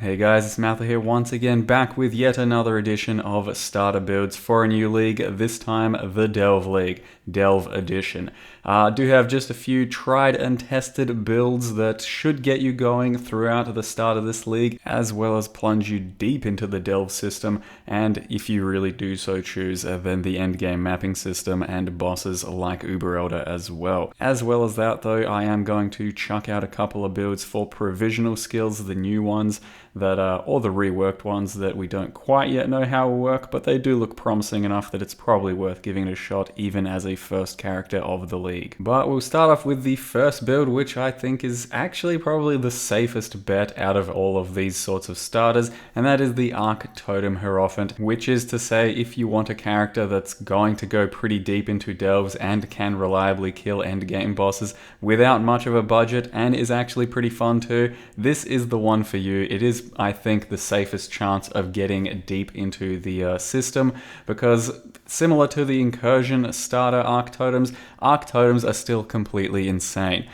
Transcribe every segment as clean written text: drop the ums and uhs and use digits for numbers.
Hey guys, it's Mather here once again, back with yet another edition of starter builds for a new league, this time the Delve League, Delve Edition. I do have just a few tried and tested builds that should get you going throughout the start of this league, as well as plunge you deep into the Delve system, and if you really do so choose, then the endgame mapping system and bosses like Uber Elder as well. As well as that though, I am going to chuck out a couple of builds for provisional skills, the new ones, that or the reworked ones that we don't quite yet know how will work, but they do look promising enough that it's probably worth giving it a shot even as a first character of the league. But we'll start off with the first build, which I think is actually probably the safest bet out of all of these sorts of starters, and that is the Arc Totem Hierophant, which is to say if you want a character that's going to go pretty deep into delves and can reliably kill endgame bosses without much of a budget and is actually pretty fun too, this is the one for you. It is, I think, the safest chance of getting deep into the system, because similar to the Incursion starter Arc Totems are still completely insane.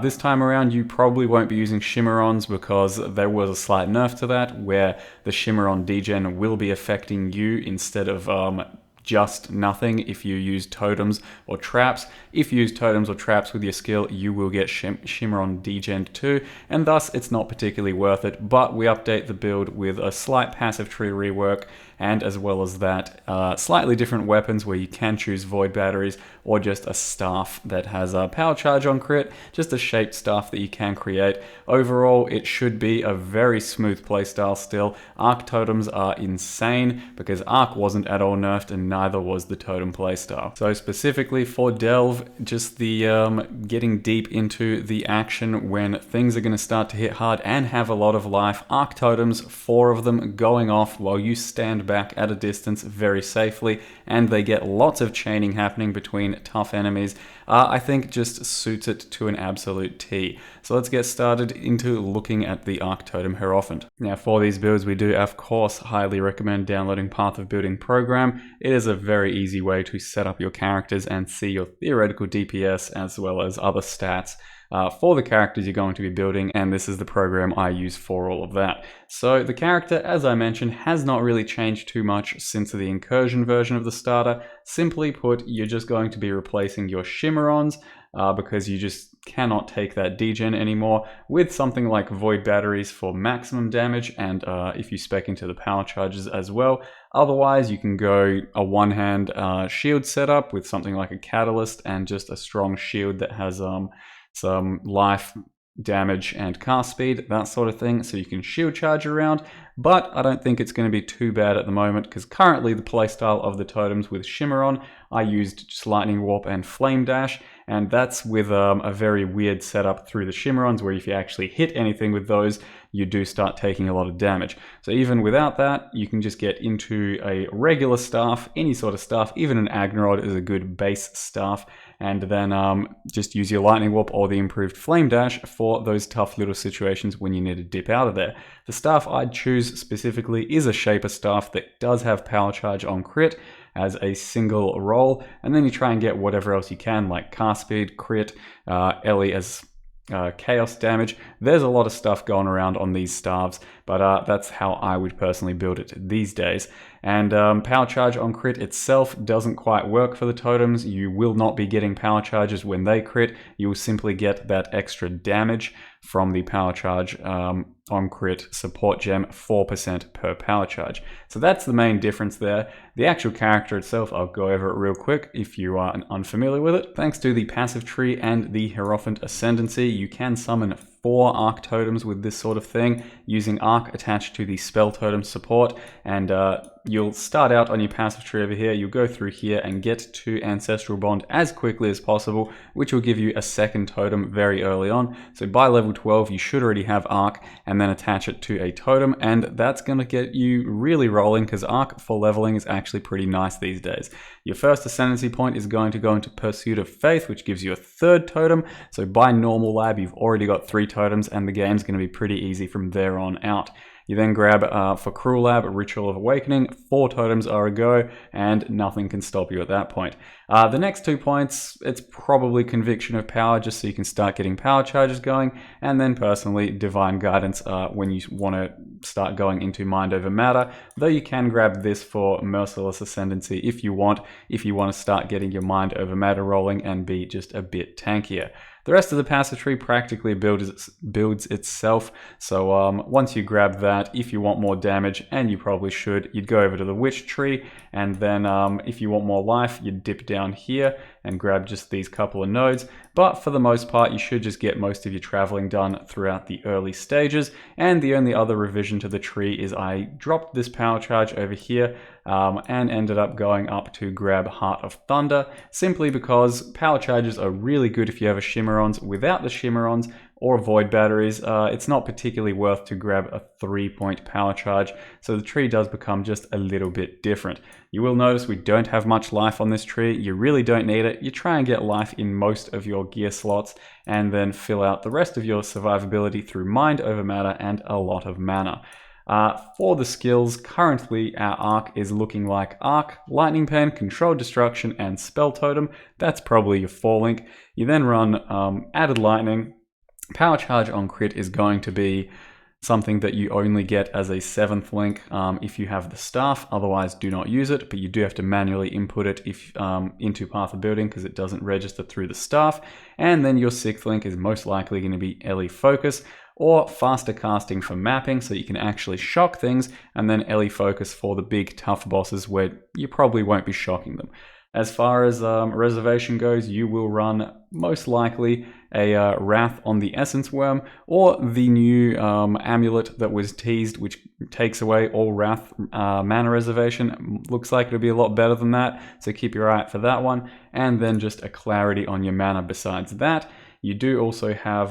This time around you probably won't be using Shimmerons because there was a slight nerf to that, where the Shimmeron degen will be affecting you instead of just nothing if you use totems or traps. If you use totems or traps with your skill, you will get Shimmeron degen too, and thus it's not particularly worth it, but we update the build with a slight passive tree rework, and as well as that, slightly different weapons where you can choose void batteries or just a staff that has a power charge on crit, just a shaped staff that you can create. Overall, it should be a very smooth playstyle still. Arc totems are insane because Arc wasn't at all nerfed and neither was the totem playstyle. So specifically for Delve, just the getting deep into the action when things are going to start to hit hard and have a lot of life. Arc totems, 4 of them going off while you stand back at a distance very safely, and they get lots of chaining happening between tough enemies. I think just suits it to an absolute T. So let's get started into looking at the Arc Totem Hierophant. Now for these builds we do of course highly recommend downloading Path of Building program. It is a very easy way to set up your characters and see your theoretical DPS as well as other stats for the characters you're going to be building, and this is the program I use for all of that. So the character, as I mentioned, has not really changed too much since the Incursion version of the starter. Simply put, you're just going to be replacing your Shimmerons because you just cannot take that degen anymore with something like void batteries for maximum damage, and if you spec into the power charges as well. Otherwise, you can go a one-hand shield setup with something like a catalyst and just a strong shield that has some life, damage, and cast speed, that sort of thing, so you can shield charge around. But I don't think it's going to be too bad at the moment, because currently the playstyle of the totems with Shimmeron, I used just Lightning Warp and Flame Dash, and that's with a very weird setup through the Shimmerons, where if you actually hit anything with those, you do start taking a lot of damage. So even without that, you can just get into a regular staff, any sort of staff, even an Agnerod is a good base staff, and then just use your Lightning Warp or the improved Flame Dash for those tough little situations when you need to dip out of there. The staff I'd choose specifically is a Shaper staff that does have power charge on crit as a single roll, and then you try and get whatever else you can, like cast speed, crit, Ellie as chaos damage. There's a lot of stuff going around on these staves, but that's how I would personally build it these days. And power charge on crit itself doesn't quite work for the totems. You will not be getting power charges when they crit. You will simply get that extra damage from the power charge on crit support gem, 4% per power charge. So that's the main difference there. The actual character itself, I'll go over it real quick if you are unfamiliar with it. Thanks to the passive tree and the Hierophant Ascendancy, you can summon 4 Arc Totems with this sort of thing, using Arc attached to the Spell Totem support, and you'll start out on your passive tree over here, you'll go through here and get to Ancestral Bond as quickly as possible, which will give you a second totem very early on. So by level 12 you should already have Arc, and then attach it to a totem, and that's going to get you really rolling, because Arc for leveling is actually pretty nice these days. Your first Ascendancy point is going to go into Pursuit of Faith, which gives you a 3rd totem, so by normal lab you've already got 3 totems, and the game's going to be pretty easy from there on out. You then grab for Cruel Lab, Ritual of Awakening. 4 totems are a go, and nothing can stop you at that point. The next 2 points, it's probably Conviction of Power, just so you can start getting power charges going, and then personally Divine Guidance when you want to start going into Mind Over Matter, though you can grab this for Merciless Ascendancy if you want to start getting your Mind Over Matter rolling and be just a bit tankier. The rest of the passive tree practically builds itself, so once you grab that, if you want more damage, and you probably should, you'd go over to the Witch tree, and then if you want more life, you'd dip down here and grab just these couple of nodes. But for the most part, you should just get most of your traveling done throughout the early stages. And the only other revision to the tree is I dropped this power charge over here and ended up going up to grab Heart of Thunder, simply because power charges are really good if you have a Shimmerons. Without the Shimmerons or Void Batteries, it's not particularly worth to grab a 3-point power charge, so the tree does become just a little bit different. You will notice we don't have much life on this tree. You really don't need it. You try and get life in most of your gear slots, and then fill out the rest of your survivability through Mind Over Matter and a lot of mana. For the skills, currently our arc is looking like Arc, Lightning Pen, Controlled Destruction, and Spell Totem. That's probably your 4-link. You then run Added Lightning. Power Charge on crit is going to be something that you only get as a 7th link if you have the staff, otherwise do not use it, but you do have to manually input it into Path of Building because it doesn't register through the staff. And then your 6th link is most likely going to be Ellie Focus, or Faster Casting for mapping, so you can actually shock things, and then Ellie Focus for the big tough bosses where you probably won't be shocking them. As far as reservation goes, you will run most likely a Wrath on the Essence Worm, or the new amulet that was teased, which takes away all Wrath mana reservation. Looks like it'll be a lot better than that, so keep your eye out for that one. And then just a Clarity on your mana besides that. You do also have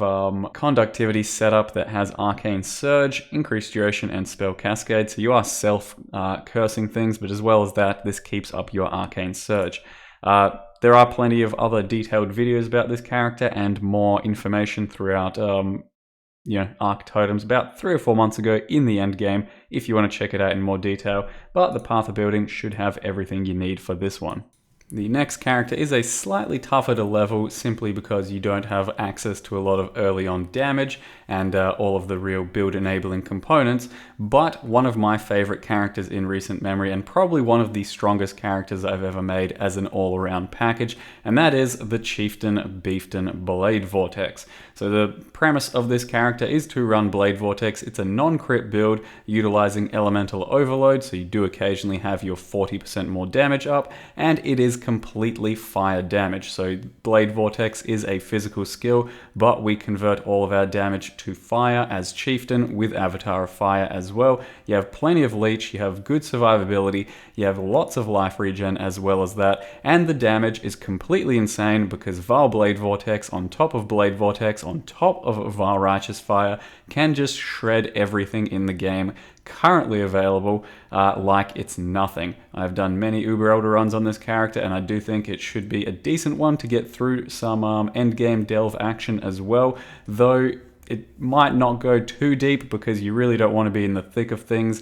Conductivity set up that has Arcane Surge, Increased Duration, and Spell Cascade, so you are self-cursing things, but as well as that, this keeps up your Arcane Surge. There are plenty of other detailed videos about this character and more information throughout Arc Totems about 3 or 4 months ago in the end game, if you want to check it out in more detail, but the Path of Building should have everything you need for this one. The next character is a slightly tougher to level simply because you don't have access to a lot of early on damage and all of the real build enabling components, but one of my favorite characters in recent memory, and probably one of the strongest characters I've ever made as an all-around package, and that is the Chieftan Beeftain Blade Vortex. So the premise of this character is to run Blade Vortex. It's a non-crit build utilizing Elemental Overload, so you do occasionally have your 40% more damage up, and it is completely fire damage. So Blade Vortex is a physical skill, but we convert all of our damage to fire as Chieftain with Avatar of Fire as well. You have plenty of leech, you have good survivability, you have lots of life regen as well as that, and the damage is completely insane because Val Blade Vortex on top of Blade Vortex on top of Val Righteous Fire can just shred everything in the game currently available like it's nothing. I've done many Uber Elder runs on this character, and I do think it should be a decent one to get through some endgame delve action as well, though it might not go too deep because you really don't want to be in the thick of things,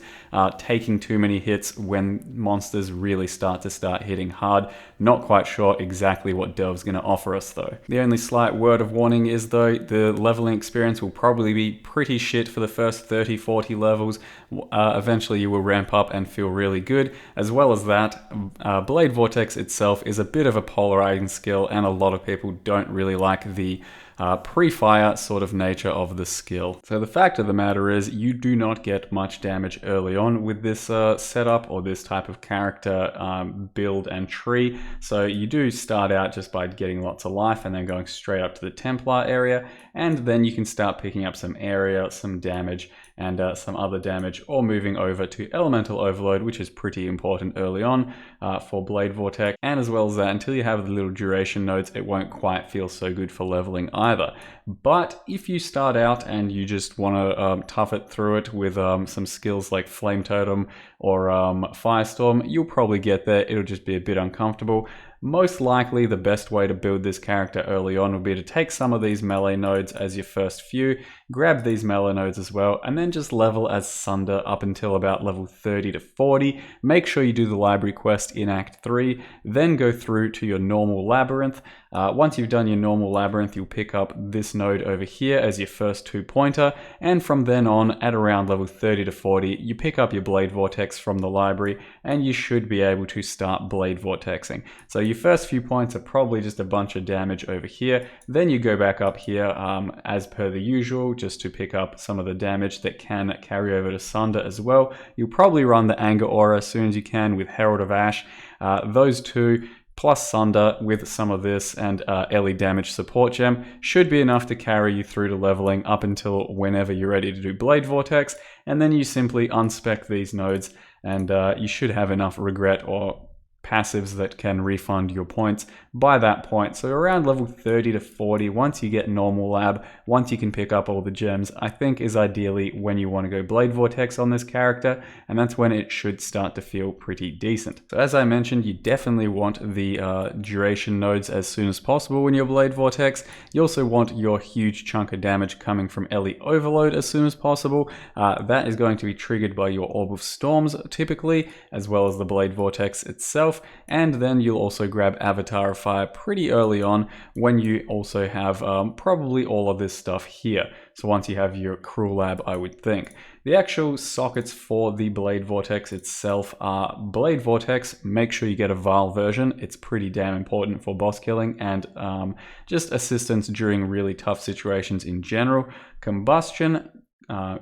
taking too many hits when monsters really start hitting hard. Not quite sure exactly what Delve's going to offer us though. The only slight word of warning is though, the leveling experience will probably be pretty shit for the first 30-40 levels. Eventually you will ramp up and feel really good. As well as that, Blade Vortex itself is a bit of a polarizing skill, and a lot of people don't really like the pre-fire sort of nature of the skill. So the fact of the matter is you do not get much damage early on with this setup or this type of character build and tree. So you do start out just by getting lots of life and then going straight up to the Templar area, and then you can start picking up some area, some damage, and some other damage, or moving over to Elemental Overload, which is pretty important early on for Blade Vortex. And as well as that, until you have the little duration nodes, it won't quite feel so good for leveling either. But if you start out and you just want to tough it through it with some skills like Flame Totem or Firestorm, you'll probably get there. It'll just be a bit uncomfortable. Most likely the best way to build this character early on would be to take some of these melee nodes as your first few, grab these melee nodes as well, and then just level as Sunder up until about level 30 to 40. Make sure you do the library quest in Act 3, then go through to your normal labyrinth. Once you've done your normal labyrinth, you'll pick up this node over here as your first 2-pointer, and from then on, at around level 30 to 40, you pick up your Blade Vortex from the library, and you should be able to start Blade Vortexing. So your first few points are probably just a bunch of damage over here, then you go back up here as per the usual, just to pick up some of the damage that can carry over to Sunder as well. You'll probably run the Anger Aura as soon as you can with Herald of Ash. Those two plus Sunder with some of this and Ellie damage support gem should be enough to carry you through to leveling up until whenever you're ready to do Blade Vortex, and then you simply unspec these nodes and you should have enough regret or passives that can refund your points by that point. So around level 30 to 40, once you get normal lab, once you can pick up all the gems, I think is ideally when you want to go Blade Vortex on this character, and that's when it should start to feel pretty decent. So as I mentioned, you definitely want the duration nodes as soon as possible when you're Blade Vortex. You also want your huge chunk of damage coming from Ellie Overload as soon as possible. That is going to be triggered by your Orb of Storms typically, as well as the Blade Vortex itself. And then you'll also grab Avatar of Fire pretty early on when you also have probably all of this stuff here. So once you have your Cruel Lab, I would think. The actual sockets for the Blade Vortex itself are Blade Vortex. Make sure you get a Vial version. It's pretty damn important for boss killing and just assistance during really tough situations in general. Combustion,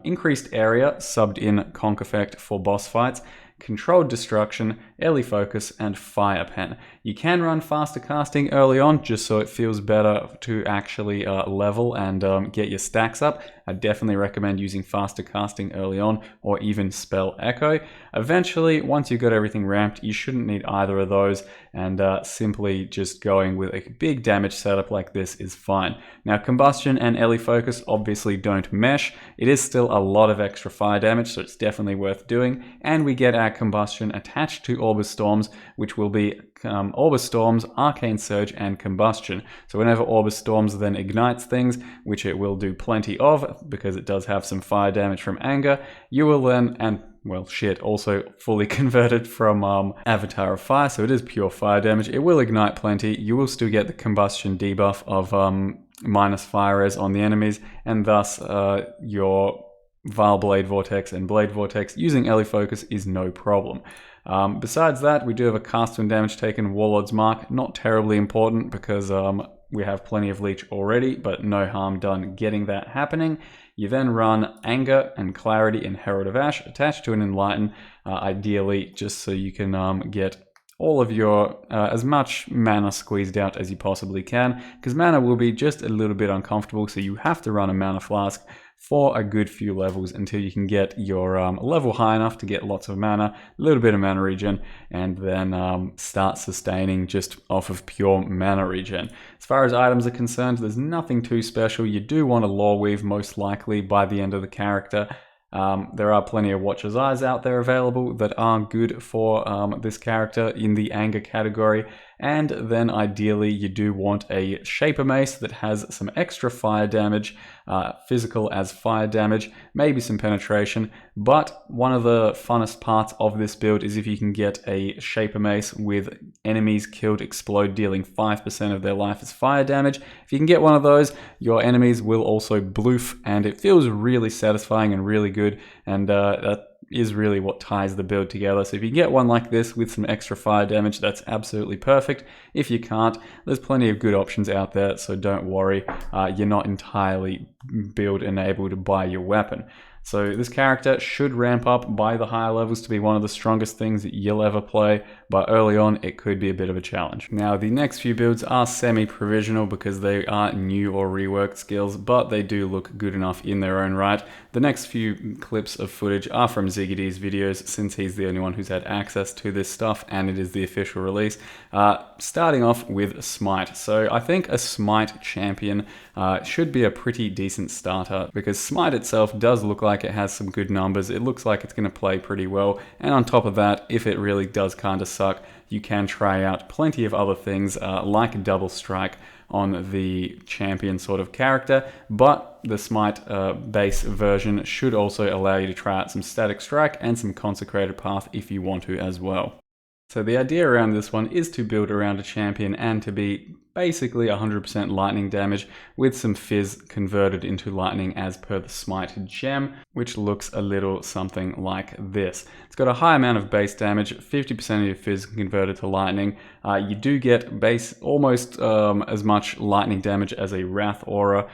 increased area, subbed in Conk Effect for boss fights. Controlled Destruction, Ellie Focus, and Fire Pen. You can run faster casting early on just so it feels better to actually level and get your stacks up. I definitely recommend using faster casting early on or even Spell Echo. Eventually, once you've got everything ramped, you shouldn't need either of those, and simply just going with a big damage setup like this is fine. Now, Combustion and Ellie Focus obviously don't mesh. It is still a lot of extra fire damage, so it's definitely worth doing, and we get our Combustion attached to Orb of Storms, which will be Orb of Storms, Arcane Surge, and Combustion. So whenever Orb of Storms then ignites things, which it will do plenty of because it does have some fire damage from Anger, you will then, and well, shit, also fully converted from Avatar of Fire, so it is pure fire damage. It will ignite plenty. You will still get the Combustion debuff of minus fire res on the enemies, and thus your Vial Blade Vortex and Blade Vortex using Ellie Focus is no problem. Besides that, we do have a cast when damage taken Warlord's Mark. Not terribly important because we have plenty of leech already, but no harm done getting that happening. You then run Anger and Clarity and Herald of Ash attached to an Enlighten, ideally just so you can get all of your, as much mana squeezed out as you possibly can, because mana will be just a little bit uncomfortable, so you have to run a mana flask for a good few levels until you can get your level high enough to get lots of mana, a little bit of mana regen, and then start sustaining just off of pure mana regen. As far as items are concerned, there's nothing too special. You do want a Lore Weave most likely by the end of the character. There are plenty of Watcher's Eyes out there available that are good for this character in the Anger category. And then ideally you do want a Shaper Mace that has some extra fire damage, physical as fire damage, maybe some penetration, but one of the funnest parts of this build is if you can get a Shaper Mace with enemies killed explode dealing 5% of their life as fire damage. If you can get one of those, your enemies will also bloof, and it feels really satisfying and really good, and that is really what ties the build together. So if you get one like this with some extra fire damage, that's absolutely perfect. If you can't, there's plenty of good options out there, so don't worry, you're not entirely build enabled by your weapon. So this character should ramp up by the higher levels to be one of the strongest things that you'll ever play, but early on it could be a bit of a challenge. Now the next few builds are semi-provisional because they are new or reworked skills, but they do look good enough in their own right. The next few clips of footage are from Ziggity's videos, since he's the only one who's had access to this stuff and it is the official release. Starting off with Smite. So I think a Smite Champion should be a pretty decent starter because Smite itself does look like like it has some good numbers. It looks like it's going to play pretty well. And on top of that, if it really does kind of suck, you can try out plenty of other things like Double Strike on the champion sort of character, but the Smite base version should also allow you to try out some Static Strike and some Consecrated Path if you want to as well. So the idea around this one is to build around a champion and to be basically 100% lightning damage with some fizz converted into lightning as per the Smite gem, which looks a little something like this. It's got a high amount of base damage, 50% of your fizz converted to lightning. You do get base almost as much lightning damage as a Wrath Aura,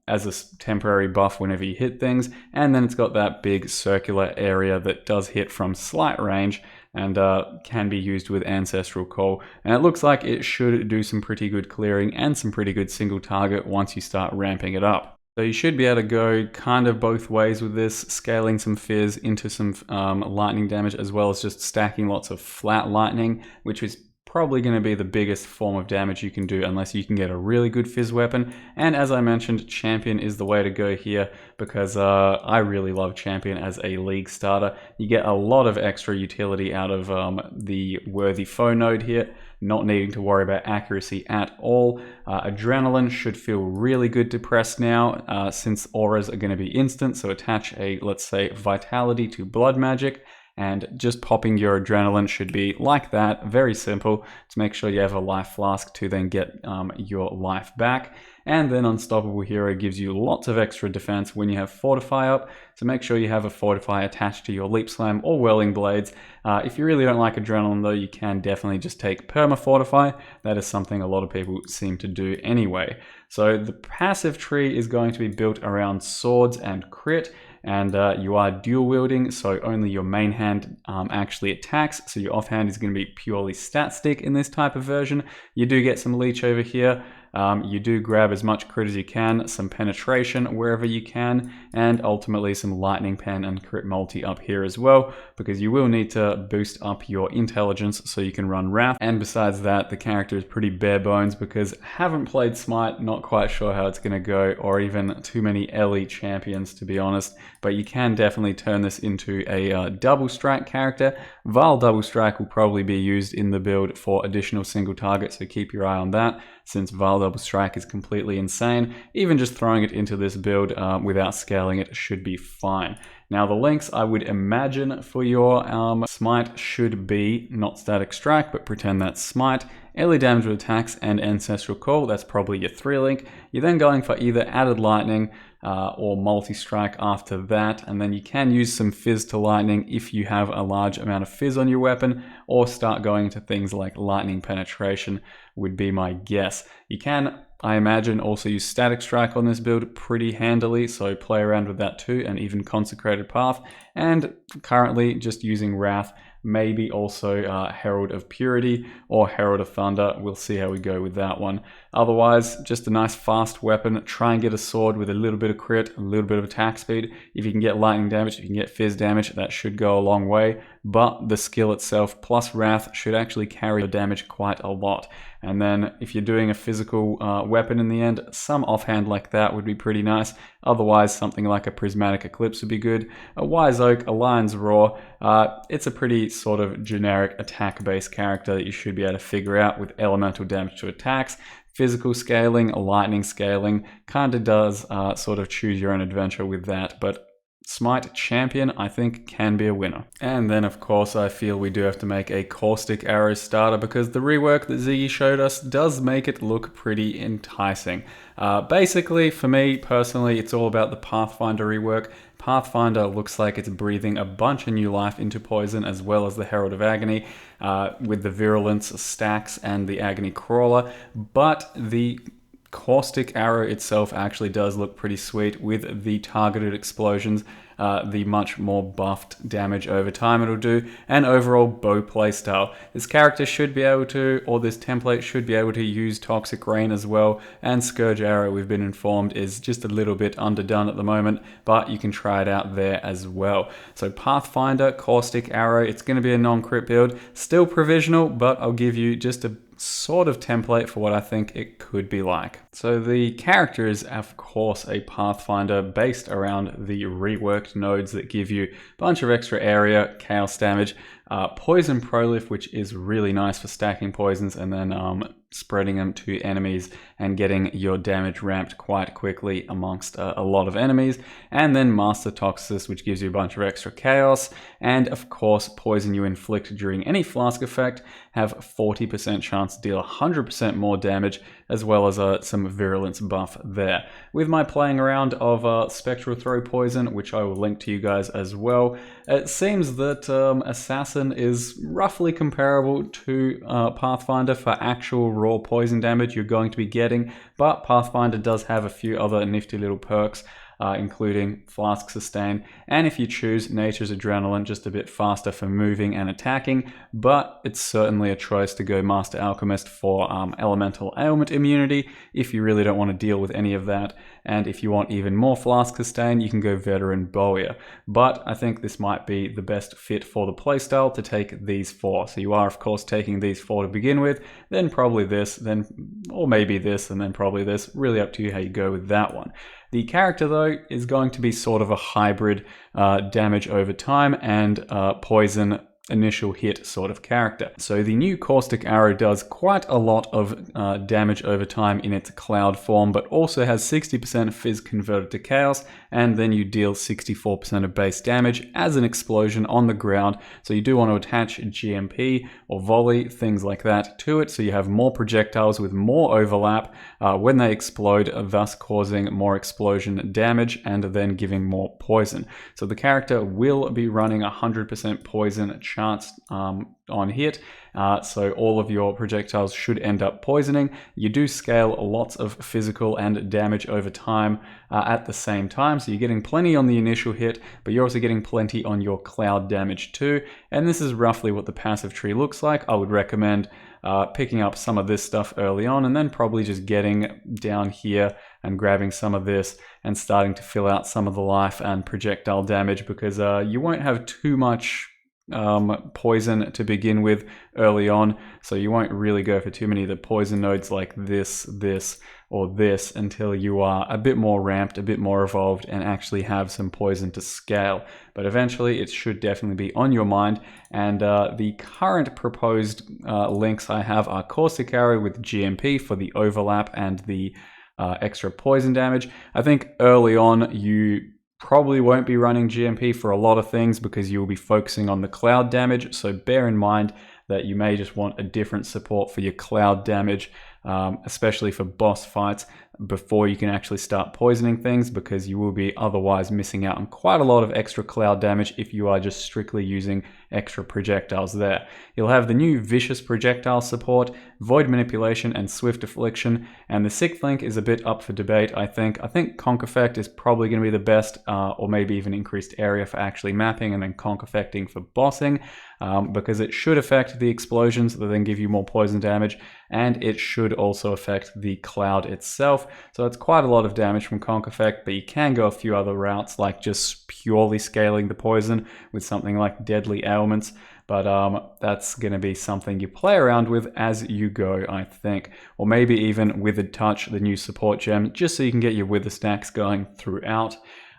as a temporary buff whenever you hit things, and then it's got that big circular area that does hit from slight range and can be used with Ancestral Call. And it looks like it should do some pretty good clearing and some pretty good single target once you start ramping it up. So you should be able to go kind of both ways with this, scaling some fizz into some lightning damage, as well as just stacking lots of flat lightning, which is probably going to be the biggest form of damage you can do unless you can get a really good fizz weapon. And as I mentioned, Champion is the way to go here because I really love Champion as a league starter. You get a lot of extra utility out of the Worthy Foe node here, not needing to worry about accuracy at all. Adrenaline should feel really good to press now since auras are going to be instant, so attach a, let's say, Vitality to Blood Magic. And just popping your adrenaline should be like that, very simple, to make sure you have a life flask to then get your life back. And then Unstoppable Hero gives you lots of extra defense when you have Fortify up, so make sure you have a Fortify attached to your Leap Slam or Whirling Blades. If you really don't like Adrenaline though, you can definitely just take Perma Fortify. That is something a lot of people seem to do anyway. So the passive tree is going to be built around swords and crit. And you are dual wielding, so only your main hand actually attacks, so your offhand is going to be purely stat stick in this type of version. You do get some leech over here. You do grab as much crit as you can, some penetration wherever you can, and ultimately some lightning pen and crit multi up here as well, because you will need to boost up your intelligence so you can run Wrath. And besides that, the character is pretty bare bones because haven't played Smite, not quite sure how it's going to go, or even too many LE champions to be honest, but you can definitely turn this into a double strike character. Vile double strike will probably be used in the build for additional single target, so keep your eye on that, since Vile Double Strike is completely insane. Even just throwing it into this build without scaling it should be fine. Now the links I would imagine for your Smite should be not Static Strike, but pretend that's Smite, early damage with attacks, and Ancestral Call. That's probably your 3 link. You're then going for either Added Lightning or Multi-Strike after that, and then you can use some Fizz to Lightning if you have a large amount of Fizz on your weapon, or start going into things like Lightning Penetration would be my guess. You can, I imagine, also use Static Strike on this build pretty handily, so play around with that too, and even Consecrated Path, and currently just using Wrath, maybe also Herald of Purity or Herald of Thunder. We'll see how we go with that one. Otherwise, just a nice fast weapon. Try and get a sword with a little bit of crit, a little bit of attack speed. If you can get lightning damage, if you can get fizz damage, that should go a long way. But the skill itself plus Wrath should actually carry your damage quite a lot. And then if you're doing a physical weapon in the end, some offhand like that would be pretty nice. Otherwise, something like a Prismatic Eclipse would be good. A Wise Oak, a Lion's Roar. It's a pretty sort of generic attack-based character that you should be able to figure out with elemental damage to attacks. Physical scaling, lightning scaling, kind of does sort of choose your own adventure with that, but Smite Champion, I think, can be a winner. And then, of course, I feel we do have to make a Caustic Arrow starter because the rework that Ziggy showed us does make it look pretty enticing. Basically, for me, personally, it's all about the Pathfinder rework. Pathfinder looks like it's breathing a bunch of new life into Poison, as well as the Herald of Agony, with the Virulence stacks and the Agony Crawler, but the Caustic Arrow itself actually does look pretty sweet with the targeted explosions, the much more buffed damage over time it'll do, and overall bow playstyle. This character should be able to, or this template should be able to use Toxic Rain as well, and Scourge Arrow, we've been informed, is just a little bit underdone at the moment, but you can try it out there as well. So Pathfinder, Caustic Arrow, it's going to be a non-crit build, still provisional, but I'll give you just a sort of template for what I think it could be like. So the character is of course a Pathfinder based around the reworked nodes that give you a bunch of extra area, chaos damage, poison prolif, which is really nice for stacking poisons and then spreading them to enemies and getting your damage ramped quite quickly amongst a lot of enemies, and then Master Toxis, which gives you a bunch of extra chaos, and of course poison you inflict during any flask effect have 40% chance to deal 100% more damage, as well as some virulence buff there. With my playing around of Spectral Throw poison, which I will link to you guys as well, it seems that Assassin is roughly comparable to Pathfinder for actual raw poison damage you're going to be getting, but Pathfinder does have a few other nifty little perks, including Flask Sustain, and if you choose, Nature's Adrenaline, just a bit faster for moving and attacking, but it's certainly a choice to go Master Alchemist for Elemental Ailment Immunity if you really don't want to deal with any of that, and if you want even more Flask Sustain, you can go Veteran Bowyer. But I think this might be the best fit for the playstyle to take these four. So you are of course taking these four to begin with, then probably this, then or maybe this, and then probably this. Really up to you how you go with that one. The character though is going to be sort of a hybrid damage over time and poison initial hit sort of character. So the new Caustic Arrow does quite a lot of damage over time in its cloud form, but also has 60% Fizz converted to Chaos, and then you deal 64% of base damage as an explosion on the ground. So you do want to attach GMP or volley, things like that to it, so you have more projectiles with more overlap when they explode, thus causing more explosion damage and then giving more poison. So the character will be running 100% poison chance on hit, so all of your projectiles should end up poisoning. You do scale lots of physical and damage over time at the same time, so you're getting plenty on the initial hit, but you're also getting plenty on your cloud damage too, and this is roughly what the passive tree looks like. I would recommend picking up some of this stuff early on and then probably just getting down here and grabbing some of this and starting to fill out some of the life and projectile damage, because you won't have too much poison to begin with early on, so you won't really go for too many of the poison nodes like this, or this until you are a bit more ramped, a bit more evolved, and actually have some poison to scale. But eventually it should definitely be on your mind, and the current proposed links I have are Caustic Arrow with GMP for the overlap and the extra poison damage. I think early on you probably won't be running GMP for a lot of things because you will be focusing on the cloud damage, so bear in mind that you may just want a different support for your cloud damage, especially for boss fights, before you can actually start poisoning things, because you will be otherwise missing out on quite a lot of extra cloud damage if you are just strictly using extra projectiles there. You'll have the new Vicious Projectile support, Void Manipulation, and Swift Affliction, and the sixth link is a bit up for debate, I think. I think Conk Effect is probably going to be the best, or maybe even Increased Area for actually mapping, and then Conk Effecting for bossing, because it should affect the explosions that then give you more poison damage, and it should also affect the cloud itself. So it's quite a lot of damage from Conk Effect, but you can go a few other routes, like just purely scaling the poison with something like Deadly Ailments, but that's going to be something you play around with as you go, I think. Or maybe even Withered Touch, the new support gem, just so you can get your Wither stacks going throughout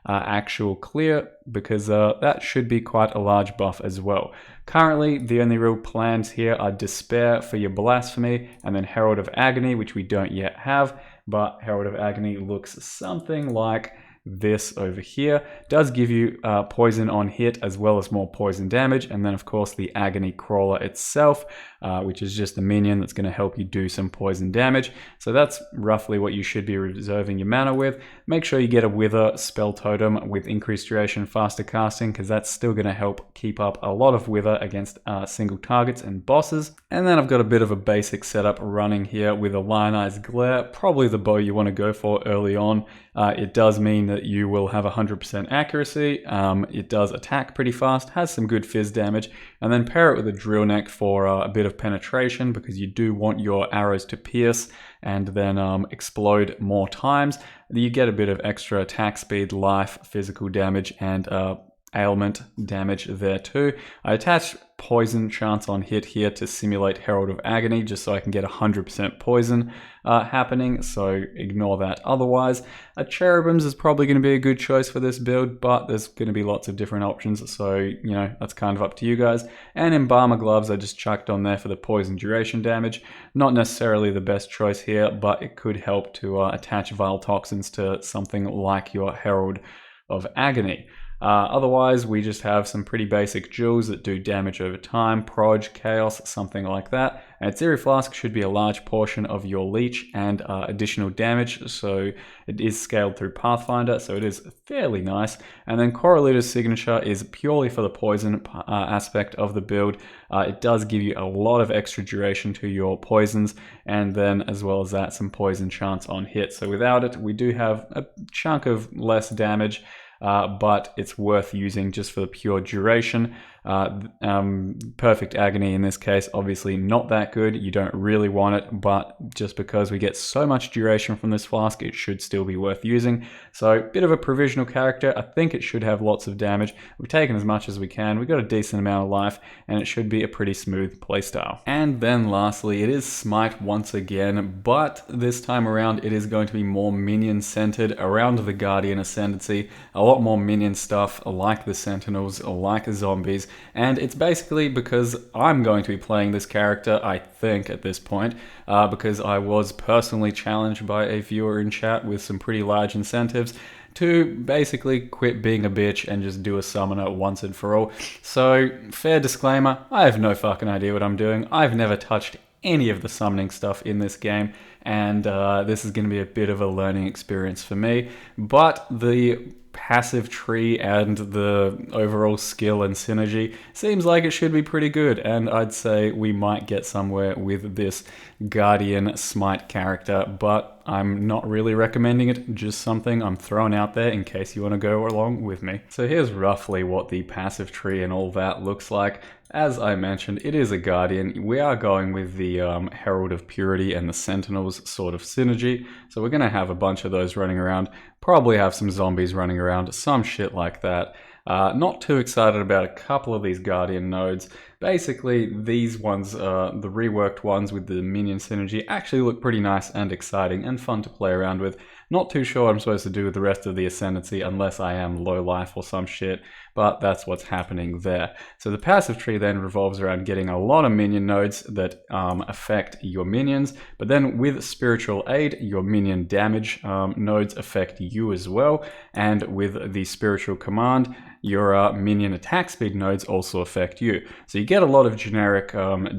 actual clear, because that should be quite a large buff as well. Currently, the only real plans here are Despair for your Blasphemy, and then Herald of Agony, which we don't yet have, but Herald of Agony looks something like this over here. Does give you poison on hit as well as more poison damage, and then of course the Agony Crawler itself, which is just a minion that's going to help you do some poison damage. So that's roughly what you should be reserving your mana with. Make sure you get a Wither spell totem with increased duration, faster casting, because that's still going to help keep up a lot of Wither against single targets and bosses. And then I've got a bit of a basic setup running here with a Lionized Glare, probably the bow you want to go for early on. It does mean that you will have 100% accuracy, it does attack pretty fast, has some good fizz damage, and then pair it with a Drill Neck for a bit of penetration, because you do want your arrows to pierce and then explode more times. You get a bit of extra attack speed, life, physical damage, and ailment damage there too. I attach poison chance on hit here to simulate Herald of Agony, just so I can get 100% poison happening, so ignore that otherwise. Cherubims is probably going to be a good choice for this build, but there's going to be lots of different options, so you know, that's kind of up to you guys. And Embalmer Gloves I just chucked on there for the poison duration damage. Not necessarily the best choice here, but it could help to attach Vile Toxins to something like your Herald of Agony. Otherwise, we just have some pretty basic jewels that do damage over time, Proj, Chaos, something like that. And Ethereal Flask should be a large portion of your leech and additional damage, so it is scaled through Pathfinder, so it is fairly nice. And then Correlator's Signature is purely for the poison aspect of the build. It does give you a lot of extra duration to your poisons, and then as well as that, some poison chance on hit. So without it, we do have a chunk of less damage, but it's worth using just for the pure duration. Perfect Agony in this case, obviously not that good. You don't really want it, but just because we get so much duration from this flask, it should still be worth using. So bit of a provisional character. I think it should have lots of damage. We've taken as much as we can. We've got a decent amount of life, and it should be a pretty smooth playstyle. And then lastly, it is Smite once again, but this time around it is going to be more minion centered around the Guardian Ascendancy. A lot more minion stuff like the Sentinels, like the zombies. And it's basically because I'm going to be playing this character, I think, at this point, because I was personally challenged by a viewer in chat with some pretty large incentives to basically quit being a bitch and just do a summoner once and for all. So, fair disclaimer, I have no fucking idea what I'm doing. I've never touched any of the summoning stuff in this game, and this is going to be a bit of a learning experience for me. But the passive tree and the overall skill and synergy seems like it should be pretty good, and I'd say we might get somewhere with this Guardian Smite character, but I'm not really recommending it, just something I'm throwing out there in case you want to go along with me. So here's roughly what the passive tree and all that looks like. As I mentioned, it is a Guardian. We are going with the Herald of Purity and the Sentinels sort of synergy, so we're going to have a bunch of those running around, probably have some zombies running around, some shit like that. Not too excited about a couple of these Guardian nodes. Basically, these ones, the reworked ones with the Minion synergy, actually look pretty nice and exciting and fun to play around with. Not too sure what I'm supposed to do with the rest of the Ascendancy unless I am low life or some shit, but that's what's happening there. So the passive tree then revolves around getting a lot of minion nodes that affect your minions, but then with Spiritual Aid, your minion damage nodes affect you as well, and with the Spiritual Command, your minion attack speed nodes also affect you. So you get a lot of generic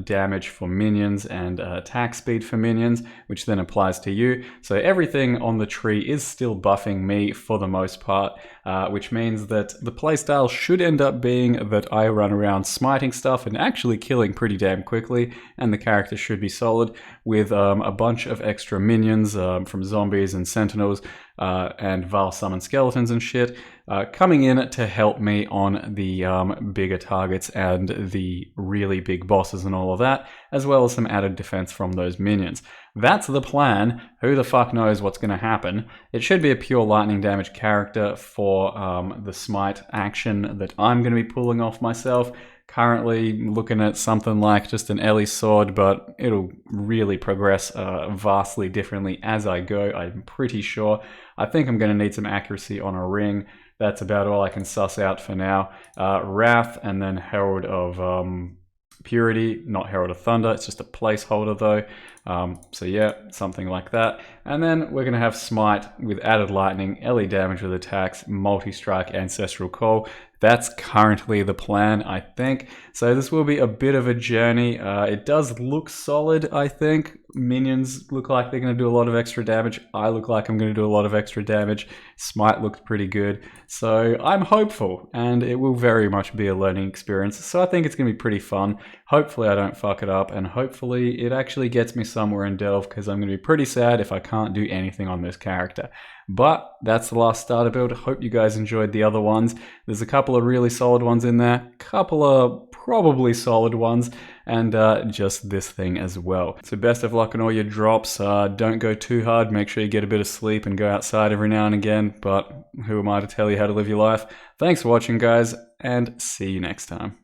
damage for minions and attack speed for minions, which then applies to you. So everything on the tree is still buffing me for the most part, which means that the playstyle should end up being that I run around smiting stuff and actually killing pretty damn quickly, and the character should be solid with a bunch of extra minions from zombies and sentinels and Vile Summon Skeletons and shit coming in to help me on the bigger targets and the really big bosses and all of that, as well as some added defense from those minions. That's the plan. Who the fuck knows what's going to happen? It should be a pure lightning damage character for the smite action that I'm going to be pulling off myself. Currently looking at something like just an Ellie sword, but it'll really progress vastly differently as I go, I'm pretty sure. I think I'm going to need some accuracy on a ring. That's about all I can suss out for now. Wrath and then Herald of Purity, not Herald of Thunder, it's just a placeholder though. So yeah, something like that. And then we're going to have Smite with added lightning, Ellie damage with attacks, multi-strike, ancestral call. That's currently the plan, I think. So this will be a bit of a journey. It does look solid, I think. Minions look like they're going to do a lot of extra damage. I look like I'm going to do a lot of extra damage. Smite looks pretty good. So I'm hopeful, and it will very much be a learning experience. So I think it's going to be pretty fun. Hopefully I don't fuck it up, and hopefully it actually gets me somewhere in Delve, because I'm going to be pretty sad if I can't do anything on this character. But that's the last starter build. Hope you guys enjoyed the other ones. There's a couple of really solid ones in there, couple of probably solid ones, and just this thing as well. So best of luck on all your drops. Don't go too hard. Make sure you get a bit of sleep and go outside every now and again. But who am I to tell you how to live your life? Thanks for watching, guys, and see you next time.